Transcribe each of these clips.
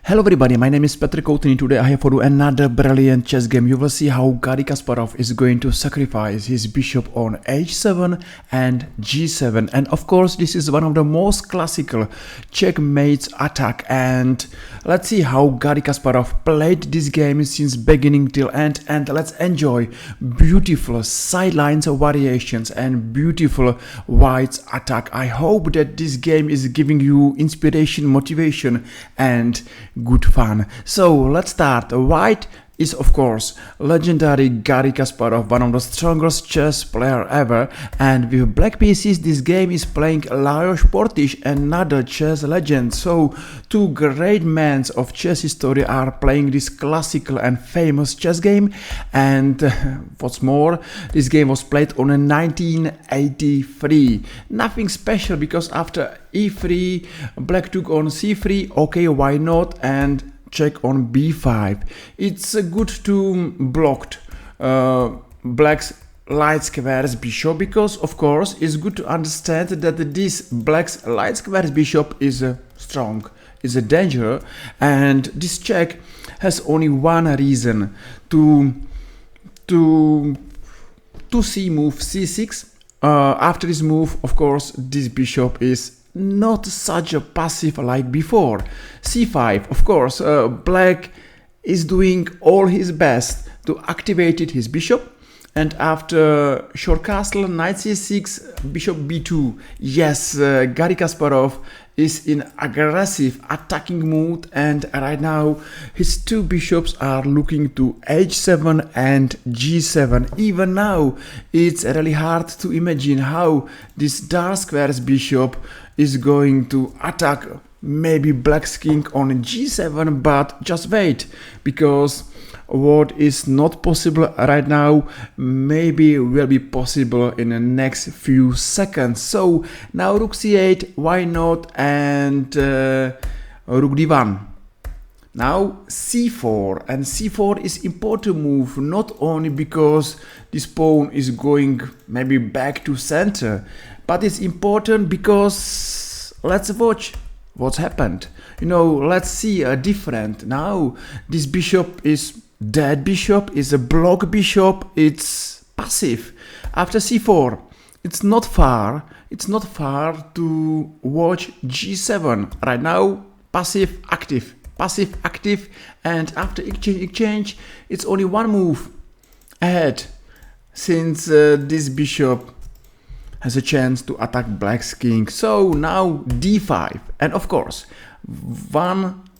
Hello everybody, my name is Petr Koutný. Today I have for you another brilliant chess game. You will see how Garry Kasparov is going to sacrifice his bishop on h7 and g7. And of course this is one of the most classical checkmates attack. And let's see how Garry Kasparov played this game since beginning till end. And let's enjoy beautiful sidelines variations and beautiful white's attack. I hope that this game is giving you inspiration, motivation and good fun. So let's start. White is of course legendary Garry Kasparov, one of the strongest chess player ever, and with black pieces this game is playing Lajos Portish, another chess legend. So two great men of chess history are playing this classical and famous chess game. And what's more, this game was played on 1983. Nothing special, because after e3 black took on c3, okay, why not, and check on b5. It's good to block black's light squares bishop, because of course it's good to understand that this black's light squares bishop is strong, is a danger, and this check has only one reason: to see move c6. After this move, of course, this bishop is not such a passive like before. c5, of course, black is doing all his best to activate his bishop. And after short castle, knight c6, bishop b2. Yes, Garry Kasparov is in aggressive attacking mood, and right now his two bishops are looking to h7 and g7. Even now it's really hard to imagine how this dark squares bishop is going to attack maybe black's king on g7, but just wait, because what is not possible right now maybe will be possible in the next few seconds. So now rook c8, why not, and rook d1. Now c4, and c4 is important move, not only because this pawn is going maybe back to center, but it's important because let's watch what's happened. You know, let's see a different. Now this bishop is dead bishop, is a block bishop, it's passive. After c4, it's not far to watch g7. Right now passive active, and after exchange it's only one move ahead, since this bishop has a chance to attack black's king. So now d5, and of course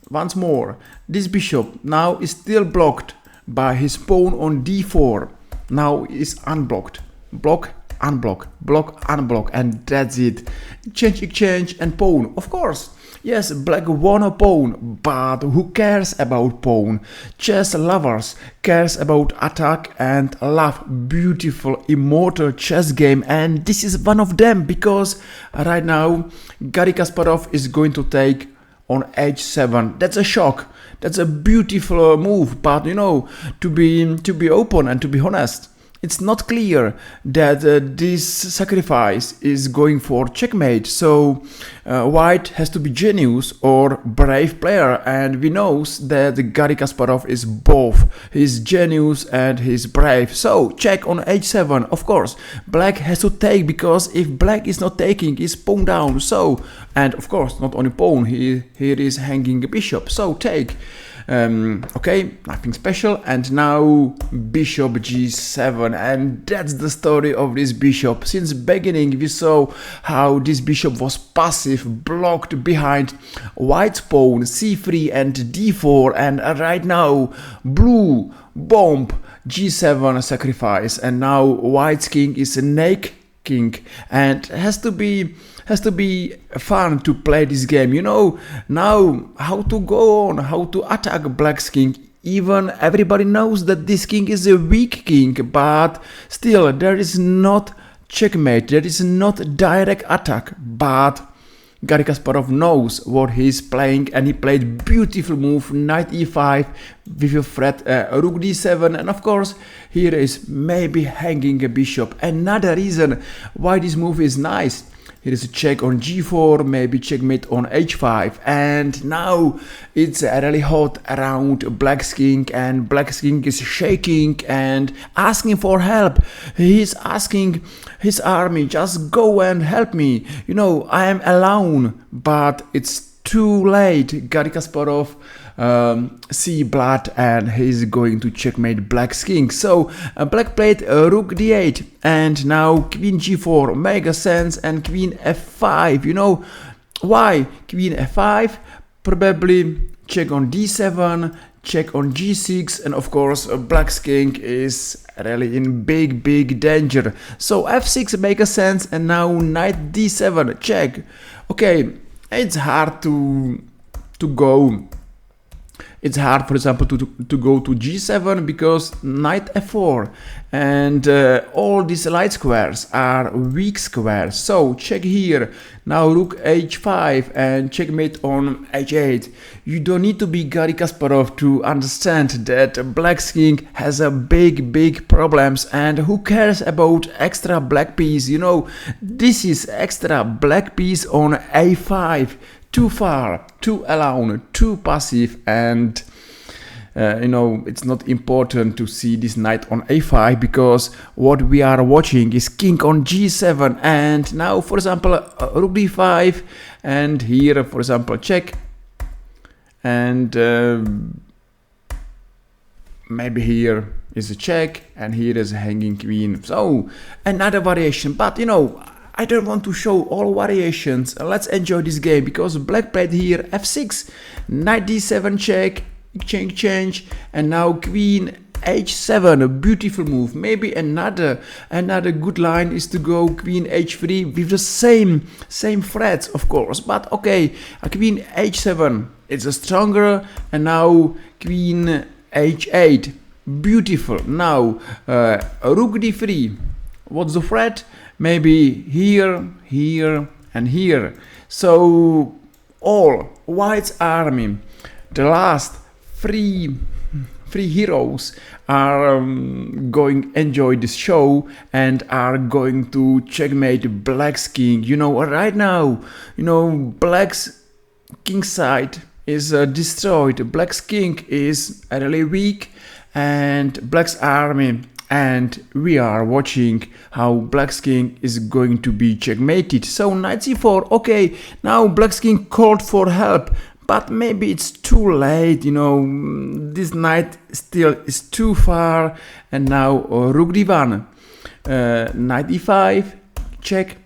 once more this bishop now is still blocked by his pawn on d4. Now is unblocked, block, unblock, block, unblock, and that's it. Exchange and pawn. Of course, yes, black won a pawn, but who cares about pawn? Chess lovers cares about attack and love beautiful immortal chess game, and this is one of them, because right now Garry Kasparov is going to take on h7. That's a shock. That's a beautiful move, but you know, to be open and to be honest, it's not clear that this sacrifice is going for checkmate. So white has to be genius or brave player, and we know that Garry Kasparov is both. He's genius and he's brave. So check on h7. Of course black has to take, because if black is not taking, he's pawn down. So, and of course not only pawn, here is hanging a bishop, so take. Okay, nothing special. And now bishop g7, and that's the story of this bishop. Since beginning we saw how this bishop was passive, blocked behind white's pawn c3 and d4, and right now blue bomb g7 sacrifice, and now white's king is a naked king, and has to be fun to play this game. You know now how to go on, how to attack black's king. Even everybody knows that this king is a weak king, but still there is not checkmate, there is not direct attack. But Garry Kasparov knows what he's playing, and he played beautiful move knight e5 with a threat rook d7, and of course here is maybe hanging a bishop. Another reason why this move is nice: Here is a check on g4, maybe checkmate on h5, and now it's really hot around Black's king, and Black's king is shaking and asking for help. He's asking his army, just go and help me. You know, I am alone, but it's too late. Garry Kasparov see blood and he's going to checkmate Black's king. So Black played rook d8 and now queen g4 makes sense, and queen f5. You know why? Queen f5, probably check on d7, check on g6, and of course Black's king is really in big danger. So f6 makes sense, and now knight d7 check. Okay, it's hard to go. It's hard, for example, to go to g7 because knight f4, and all these light squares are weak squares. So check here. Now rook h5 and checkmate on h8. You don't need to be Garry Kasparov to understand that Black's king has a big problems, and who cares about extra black piece? You know, this is extra black piece on a5. Too far, too alone, too passive, and you know, it's not important to see this knight on a5 because what we are watching is king on g7, and now, for example, rook d5, and here, for example, check, and maybe here is a check, and here is a hanging queen. So another variation, but you know, I don't want to show all variations. Let's enjoy this game because Black played here f6, knight d7 check, exchange, and now queen h7, a beautiful move. Maybe another good line is to go queen h3 with the same threats, of course. But okay, queen h7, it's a stronger, and now queen h8, beautiful. Now rook d3. What's the threat? Maybe here, and here. So all White's army, the last three heroes, are going enjoy this show and are going to checkmate Black's king. You know, right now, you know, Black's king side is destroyed. Black's king is really weak, and Black's army. And we are watching how Black's king is going to be checkmated. So knight c4, okay, now Black's king called for help, but maybe it's too late, you know, this knight still is too far, and now rook d1, knight e5, check,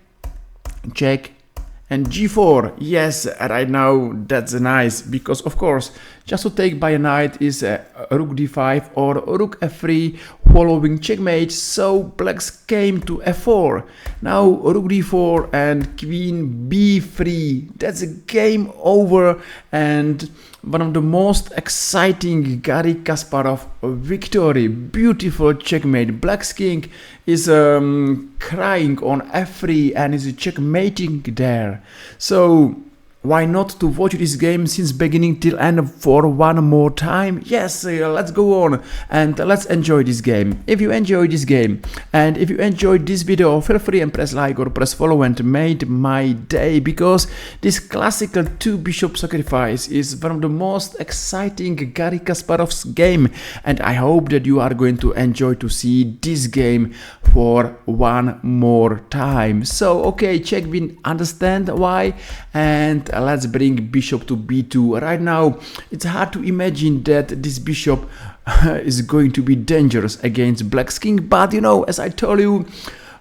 and g4, yes, right now that's nice, because of course just to take by a knight is rook d5 or rook f3 following checkmate. So Blacks came to f4, now rook d4 and queen b3. That's a game over, and one of the most exciting Garry Kasparov victory. Beautiful checkmate. Black's king is crying on f3 and is checkmating there. So why not to watch this game since beginning till end for one more time? Yes, let's go on and let's enjoy this game. If you enjoyed this game and if you enjoyed this video, feel free and press like or press follow and made my day, because this classical two bishop sacrifice is one of the most exciting Garry Kasparov's game, and I hope that you are going to enjoy to see this game for one more time. So okay, check, we understand why, and let's bring bishop to b2. Right now it's hard to imagine that this bishop is going to be dangerous against Black's king, but you know, as I told you,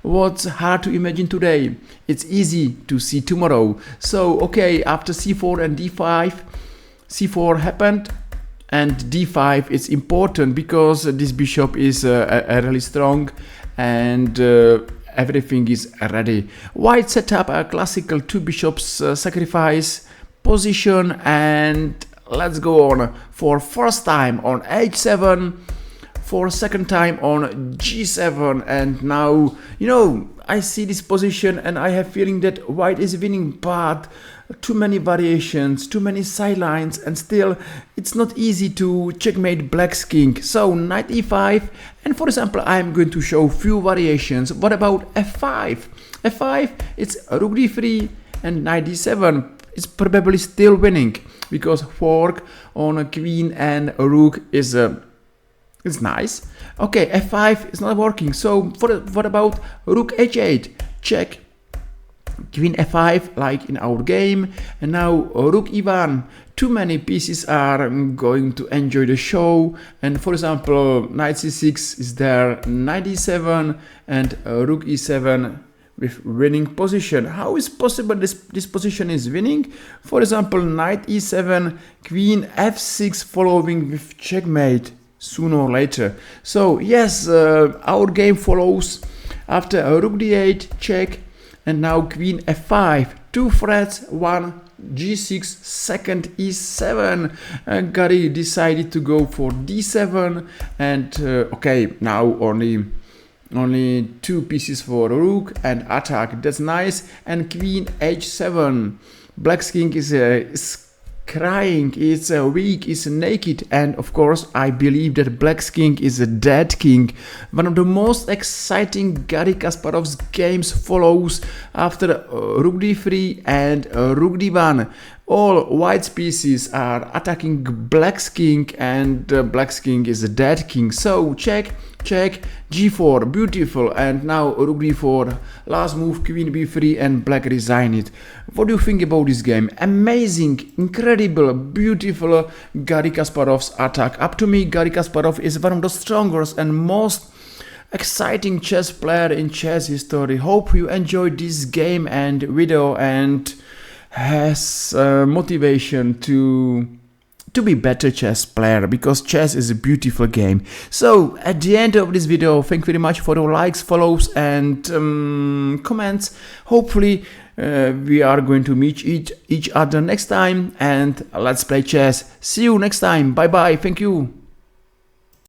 what's hard to imagine today, it's easy to see tomorrow. So okay, after c4 and d5, c4 happened, and d5 is important because this bishop is really strong, and everything is ready. White set up a classical two bishops sacrifice position, and let's go on for first time on h7, for second time on g7, and now, you know, I see this position and I have feeling that white is winning, but too many variations, too many sidelines, and still it's not easy to checkmate black's king. So knight e5, and for example I'm going to show few variations. What about f5? f5, it's rook d3 and knight d7. It's probably still winning because fork on a queen and a rook is it's nice. Okay, f5 is not working. So what about rook h8? Check. Queen f5 like in our game, and now rook e1. Too many pieces are going to enjoy the show, and for example knight c6 is there, knight e7 and rook e7 with winning position. How is possible this position is winning? For example knight e7, queen f6 following with checkmate sooner or later. So yes, our game follows after rook d8 check, and now queen f5, 2 threats, 1 g6, second e7. Garry decided to go for d7, and okay, now only 2 pieces for rook and attack. That's nice. And queen h7. Black's king is crying, it's weak, it's naked, and of course I believe that black's king is a dead king. One of the most exciting Garry Kasparov's games follows after rook d3 and rook d1. All white pieces are attacking black's king, and black's king is a dead king. So check, check, g4, beautiful, and now rook d4, last move queen b3, and black resigned. What do you think about this game? Amazing, incredible, beautiful Garry Kasparov's attack. Up to me, Garry Kasparov is one of the strongest and most exciting chess player in chess history. Hope you enjoyed this game and video and has motivation to be better chess player, because chess is a beautiful game. So at the end of this video, thank you very much for your likes, follows, and comments. Hopefully we are going to meet each other next time, and let's play chess. See you next time. Bye bye. Thank you.